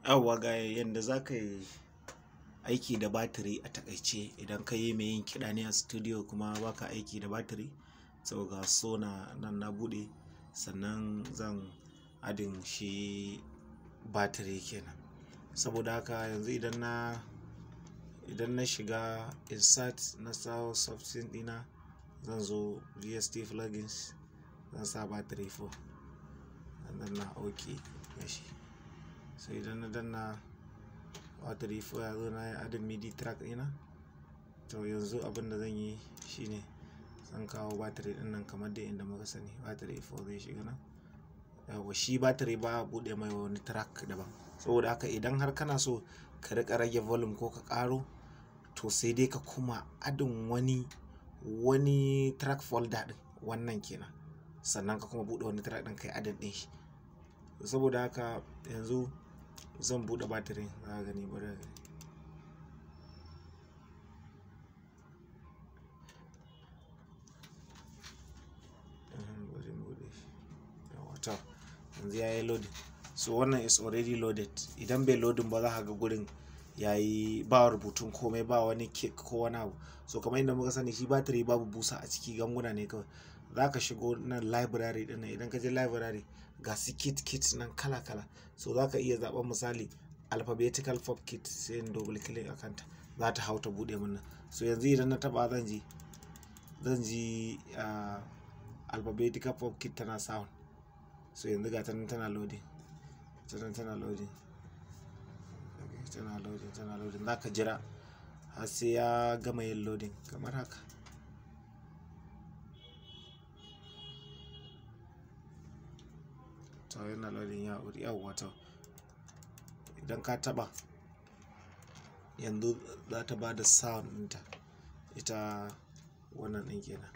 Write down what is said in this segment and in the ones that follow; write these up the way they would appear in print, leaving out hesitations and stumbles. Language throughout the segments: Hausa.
Yawwa ga yanda za ka yi aiki da batiri a takaice idan ka yi mai yin kiɗa ne a studio kuma baka aiki da batiri. So ga Sonar nan na buɗe, sannan zan adin shi batiri kenan. Saboda haka yanzu idan na shiga insert na sawo software ɗina, zan zo VST plugins, zan sa battery 4, zan na OK gashi. So idan na danna battery 4 ya zo, na yi adin MIDI track ɗina. To yanzu abin da zan yi shine zan kawo battery ɗin nan kamar dai inda muka sani battery 4 zai shiga nan. Yawwa shi battery ba a buɗe mai wani track daban. Saboda haka idan har kana so ka riƙa rage volume ko ka ƙaro, to sai dai ka kuma adin wani track folder ɗin wannan kenan, sannan ka kuma buɗe wani track ɗin kai adin ɗin shi. Saboda haka yanzu zan buɗe batirin, za ka gani bari ka gani. To yanzu ya yi loading. So wannan is already loaded. Idan bai loading ba za ka ga gurin yayi ba rubutun komai, ba wani kick ko wani abu. So kamar yadda muka sani shi batiri babu busa a ciki, ganguna ne kawai. Za ka shigo nan library ɗin nan, idan ka je library ga su kit nan kala kala. So za ka iya zaɓen misali alphabetical pop kit, sai in double click a kanta, za ta hau ta buɗe min nan. So yanzu idan na taɓa zan ji alphabetical pop kit tana sound. So yanzu ga ta nan tana loading, tana loading, tana loading. Za ka jira har sai ya gama yin loading kamar haka. To yana loading ya wuri yawwa. To idan ka taɓa yanzu za ta ba da sound ɗinta, ita wannan ɗin kenan.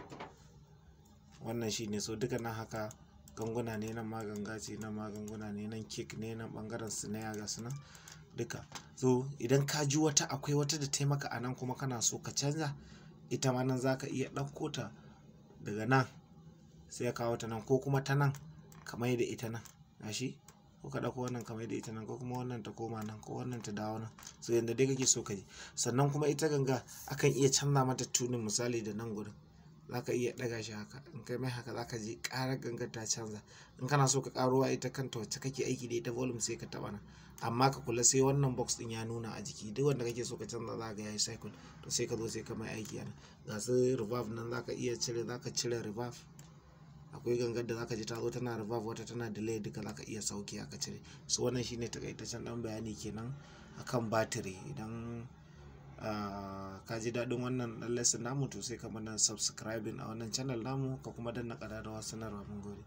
Wannan shine. So duka nan haka ganguna ne, nan ma ganga ce, nan ma ganguna ne, nan kick ne, nan ɓangaren snare ga su nan duka. So idan ka ji wata, akwai wata da taimaka a nan kuma kana so ka canza, ita ma nan za ka iya ɗauko ta daga nan sai ka kawo ta nan, ko kuma ta nan ka mai da ita nan gashi, ko ka ɗauko wannan ka mai da ita nan, ko kuma wannan ta koma nan, ko wannan ta dawo nan. So yanda dai kake so ka ji. Sannan kuma ita ganga akan iya canza mata tunin, misali da nan gurin za ka iya ɗaga shi haka, in kai mai haka za ka ji ƙarar gangar ta canza. In kana so ka ƙaruwa ita kanta wacce kake aiki da ita volume, sai ka taɓa nan. Amma ka kula sai wannan box ɗin ya nuna a jiki, duk wanda kake so ka canza za ka yayi cycle. To sai ka zo sai ka mai aiki nan. Ga su reverb nan za ka iya cire, za ka cire reverb. Akwai gangar da za ka ji ta zo tana reverb, wata tana delay, duka za ka iya sauke aka cire. So wannan shine takaitaccen ɗan bayani kenan akan batiri. Idan ka ji daɗin wannan ɗan lesson namu, to sai ka mana subscribing a wannan channel namu, ka kuma danna ƙararrawar sanarwa. Mun gode.